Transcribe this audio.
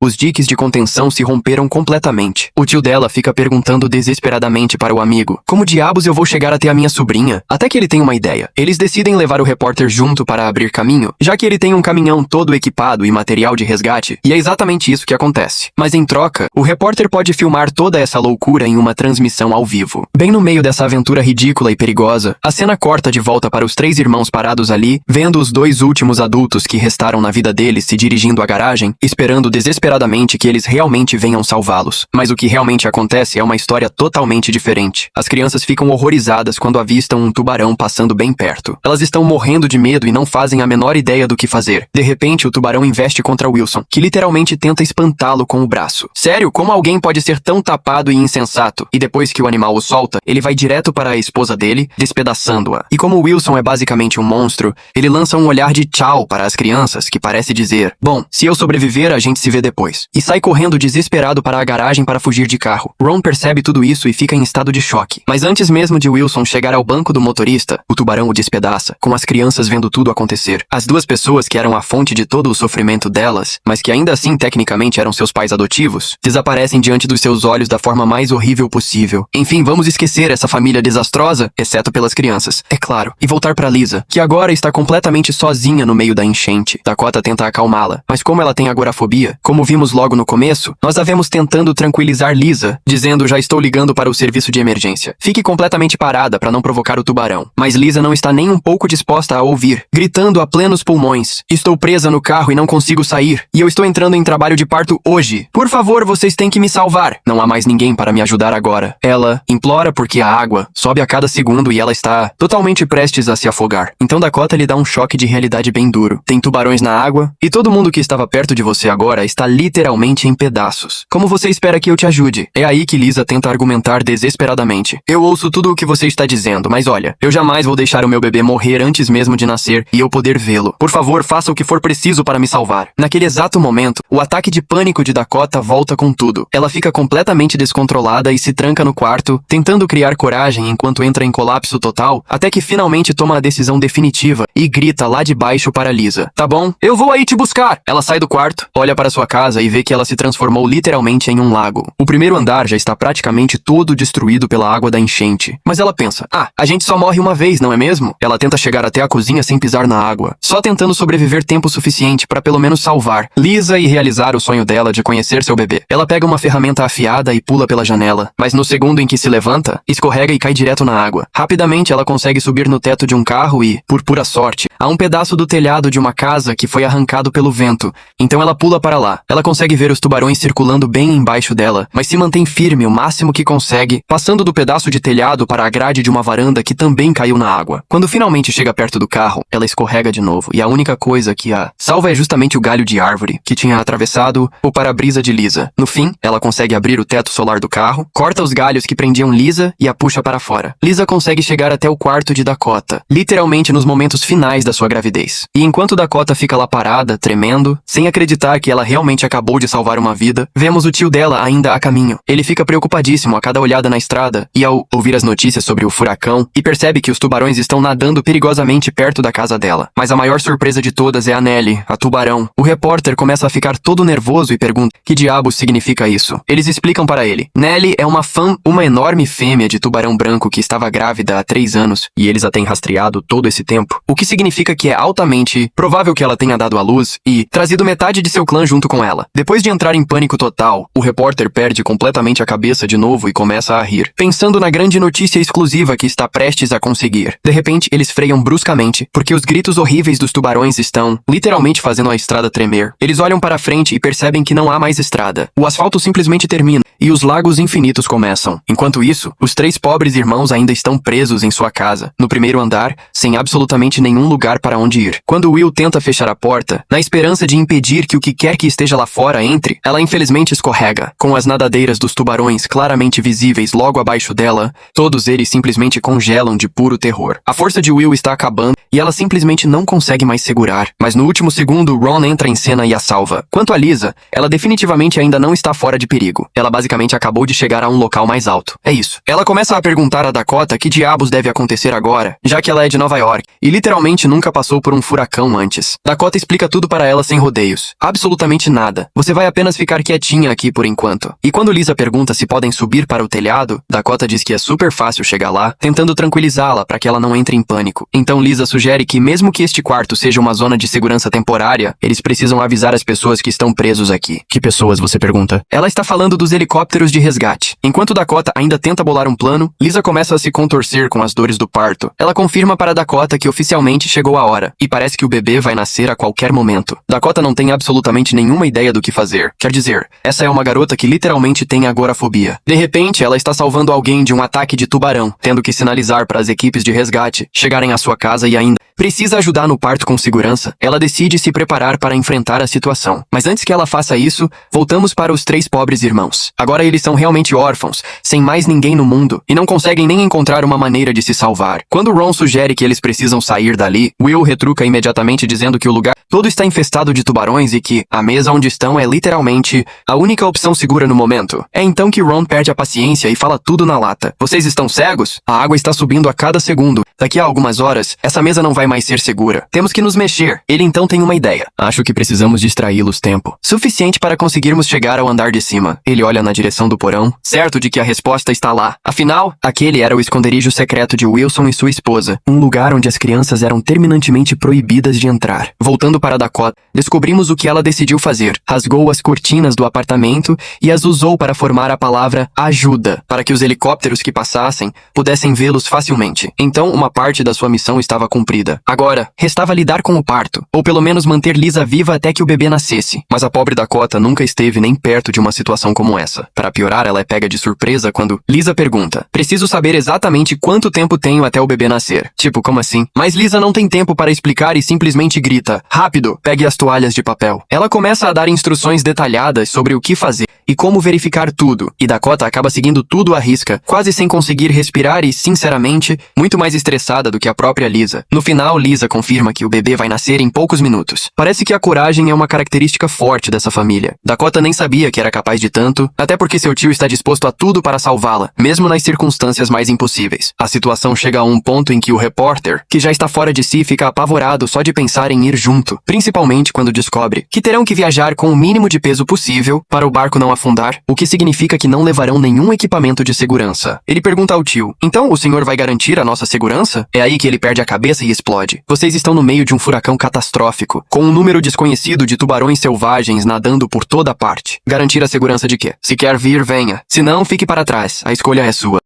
Os diques de contenção se romperam completamente. O tio dela fica perguntando desesperadamente para o amigo: como diabos eu vou chegar até a minha sobrinha? Até que ele tem uma ideia. Eles decidem levar o repórter junto para abrir caminho, já que ele tem um caminhão todo equipado e material de resgate, e é exatamente isso que acontece. Mas em troca, o repórter pode filmar toda essa loucura em uma transmissão ao vivo. Bem no meio dessa aventura ridícula e perigosa, a cena corta de volta para os 3 irmãos parados ali, vendo os 2 últimos adultos que restaram na vida deles se dirigindo à garagem, esperando desesperadamente que eles realmente venham salvá-los. Mas o que realmente acontece é uma história totalmente diferente. As crianças ficam horrorizadas quando avistam um tubarão passando bem perto. Elas estão morrendo de medo e não fazem a menor ideia do que fazer. De repente, o tubarão investe contra Wilson, que literalmente tenta espantá-lo com o braço. Sério, como alguém pode ser tão tapado e insensato? E depois que o animal o solta, ele vai direto para a esposa dele, despedaçando-a. E como Wilson é basicamente um monstro, ele lança um olhar de tchau para as crianças, que parece dizer: bom, se eu sobreviver, a gente se vê depois. E sai correndo desesperado para a garagem para fugir de carro. Ron percebe tudo isso e fica em estado de choque. Mas antes mesmo de Wilson chegar ao banco do motorista, o tubarão o despedaça, com as crianças vendo tudo acontecer. As 2 pessoas que eram a fonte de todo o sofrimento delas, mas que ainda assim tecnicamente eram seus pais adotivos, desaparecem diante dos seus olhos da forma mais horrível possível. Enfim, vamos esquecer essa família desastrosa, exceto pelas crianças, é claro, e voltar para Lisa, que agora está completamente sozinha no meio da enchente. Dakota tenta acalmá-la, mas como ela tem agorafobia, como vimos logo no começo, nós a vemos tentando tranquilizar Lisa, dizendo: já estou ligando para o serviço de emergência. Fique completamente parada para não provocar o tubarão. Mas Lisa não está nem um pouco disposta a ouvir, gritando a plenos pulmões: estou presa no carro e não consigo sair. E eu estou entrando em trabalho de parto hoje. Por favor, vocês têm que me salvar. Não há mais ninguém para me ajudar agora. Ela implora porque a água sobe a cada segundo e ela está totalmente prestes a se afogar. Então Dakota lhe dá um choque de realidade bem duro. Tem tubarões na água e todo mundo que estava perto de você agora está literalmente em pedaços. Como você espera que eu te ajude? É aí que Lisa tenta argumentar desesperadamente. Eu ouço tudo o que você está dizendo, mas olha, eu jamais vou deixar o meu bebê morrer antes mesmo de nascer e eu poder vê-lo. Por favor, faça o que for preciso para me salvar. Naquele exato momento, o ataque de pânico de Dakota volta com tudo. Ela fica completamente descontrolada e se tranca no quarto, tentando criar coragem enquanto entra em colapso total, até que finalmente toma a decisão definitiva e grita lá de baixo para Lisa: tá bom, eu vou aí te buscar. Ela sai do quarto, olha para sua casa e vê que ela se transformou literalmente em um lago. O primeiro andar já está praticamente todo destruído pela água da enchente. Mas ela pensa: a gente só morre uma vez, não é mesmo? Ela tenta chegar até a cozinha sem pisar na água, só tentando sobreviver tempo suficiente para pelo menos salvar Lisa e realizar o sonho dela de conhecer seu bebê. Ela pega uma ferramenta afiada e pula pela janela, mas no segundo em que se levanta, escorrega e cai direto na água. Rapidamente ela consegue subir no teto de um carro e, por pura sorte, há um pedaço do telhado de uma casa que foi arrancado pelo vento. Então ela pula para lá. Ela consegue ver os tubarões circulando bem embaixo dela, mas se mantém firme o máximo que consegue, passando do pedaço de telhado para a grade de uma varanda que também caiu na água. Quando finalmente chega perto do carro, ela escorrega de novo, e a única coisa que a salva é justamente o galho de árvore, que tinha atravessado o para-brisa de Lisa. No fim, ela consegue abrir o teto solar do carro, corta os galhos que prendiam Lisa e a puxa para fora. Lisa consegue chegar até o quarto de Dakota, literalmente nos momentos finais da sua gravidez. E enquanto Dakota fica lá parada, tremendo, sem acreditar que ela realmente acabou de salvar uma vida, vemos o tio dela ainda a caminho. Ele fica preocupadíssimo a cada olhada na estrada e ao ouvir as notícias sobre o furacão e percebe que os tubarões estão nadando perigosamente perto da casa dela. Mas a maior surpresa de todas é a Nellie, a tubarão. O repórter começa a ficar todo nervoso e pergunta: que diabos significa isso? Eles explicam para ele: Nellie é uma enorme fêmea de tubarão branco que estava grávida há 3 anos e eles a têm rastreado todo esse tempo. O que significa que é altamente provável que ela tenha dado à luz e trazido metade de seu clã junto com ela. Depois de entrar em pânico total, o repórter perde completamente a cabeça de novo e começa a rir, pensando na grande notícia exclusiva que está prestes a conseguir. De repente, eles freiam bruscamente, porque os gritos horríveis dos tubarões estão literalmente fazendo a estrada tremer. Eles olham para frente e percebem que não há mais estrada. O asfalto simplesmente termina e os lagos infinitos começam. Enquanto isso, os 3 pobres irmãos ainda estão presos em sua casa, no primeiro andar, sem absolutamente nenhum lugar para onde ir. Quando Will tenta fechar a porta, na esperança de impedir que o que quer que esteja lá fora entre, ela infelizmente escorrega. Com as nadadeiras dos tubarões claramente visíveis logo abaixo dela, todos eles simplesmente congelam de puro terror. A força de Will está acabando e ela simplesmente não consegue mais segurar. Mas no último segundo, Ron entra em cena e a salva. Quanto a Lisa, ela definitivamente ainda não está fora de perigo. Ela basicamente acabou de chegar a um local mais alto. É isso. Ela começa a perguntar a Dakota que diabos deve acontecer agora, já que ela é de Nova York e literalmente nunca passou por um furacão antes. Dakota explica tudo para ela sem rodeios. Absolutamente nada. nada. Você vai apenas ficar quietinha aqui por enquanto. E quando Lisa pergunta se podem subir para o telhado, Dakota diz que é super fácil chegar lá, tentando tranquilizá-la para que ela não entre em pânico. Então Lisa sugere que mesmo que este quarto seja uma zona de segurança temporária, eles precisam avisar as pessoas que estão presos aqui. Que pessoas, você pergunta? Ela está falando dos helicópteros de resgate. Enquanto Dakota ainda tenta bolar um plano, Lisa começa a se contorcer com as dores do parto. Ela confirma para Dakota que oficialmente chegou a hora, e parece que o bebê vai nascer a qualquer momento. Dakota não tem absolutamente nenhuma ideia do que fazer. Quer dizer, essa é uma garota que literalmente tem agorafobia. De repente, ela está salvando alguém de um ataque de tubarão, tendo que sinalizar para as equipes de resgate chegarem à sua casa e ainda precisa ajudar no parto com segurança. Ela decide se preparar para enfrentar a situação. Mas antes que ela faça isso, voltamos para os 3 pobres irmãos. Agora eles são realmente órfãos, sem mais ninguém no mundo, e não conseguem nem encontrar uma maneira de se salvar. Quando Ron sugere que eles precisam sair dali, Will retruca imediatamente dizendo que o lugar todo está infestado de tubarões e que a mesa onde estão é literalmente a única opção segura no momento. É então que Ron perde a paciência e fala tudo na lata. Vocês estão cegos? A água está subindo a cada segundo. Daqui a algumas horas, essa mesa não vai mais ser segura. Temos que nos mexer. Ele então tem uma ideia. Acho que precisamos distraí-los tempo suficiente para conseguirmos chegar ao andar de cima. Ele olha na direção do porão, certo de que a resposta está lá. Afinal, aquele era o esconderijo secreto de Wilson e sua esposa, um lugar onde as crianças eram terminantemente proibidas de entrar. Voltando para Dakota, descobrimos o que ela decidiu fazer. Rasgou as cortinas do apartamento e as usou para formar a palavra ajuda, para que os helicópteros que passassem pudessem vê-los facilmente. Então, uma parte da sua missão estava cumprida. Agora, restava lidar com o parto, ou pelo menos manter Lisa viva até que o bebê nascesse. Mas a pobre Dakota nunca esteve nem perto de uma situação como essa. Para piorar, ela é pega de surpresa quando Lisa pergunta: preciso saber exatamente quanto tempo tenho até o bebê nascer. Tipo, como assim? Mas Lisa não tem tempo para explicar e simplesmente grita: rápido, pegue as toalhas de papel. Ela começa a dar instruções detalhadas sobre o que fazer e como verificar tudo, e Dakota acaba seguindo tudo à risca, quase sem conseguir respirar e, sinceramente, muito mais estressada do que a própria Lisa. No final, Lisa confirma que o bebê vai nascer em poucos minutos. Parece que a coragem é uma característica forte dessa família. Dakota nem sabia que era capaz de tanto, até porque seu tio está disposto a tudo para salvá-la, mesmo nas circunstâncias mais impossíveis. A situação chega a um ponto em que o repórter, que já está fora de si, fica apavorado só de pensar em ir junto, principalmente quando descobre que terão que viajar com o mínimo de peso possível para o barco não afundar, o que significa que não levarão nenhum equipamento de segurança. Ele pergunta ao tio: então o senhor vai garantir a nossa segurança? É aí que ele perde a cabeça e explode. Vocês estão no meio de um furacão catastrófico, com um número desconhecido de tubarões selvagens nadando por toda parte. Garantir a segurança de quê? Se quer vir, venha. Se não, fique para trás. A escolha é sua.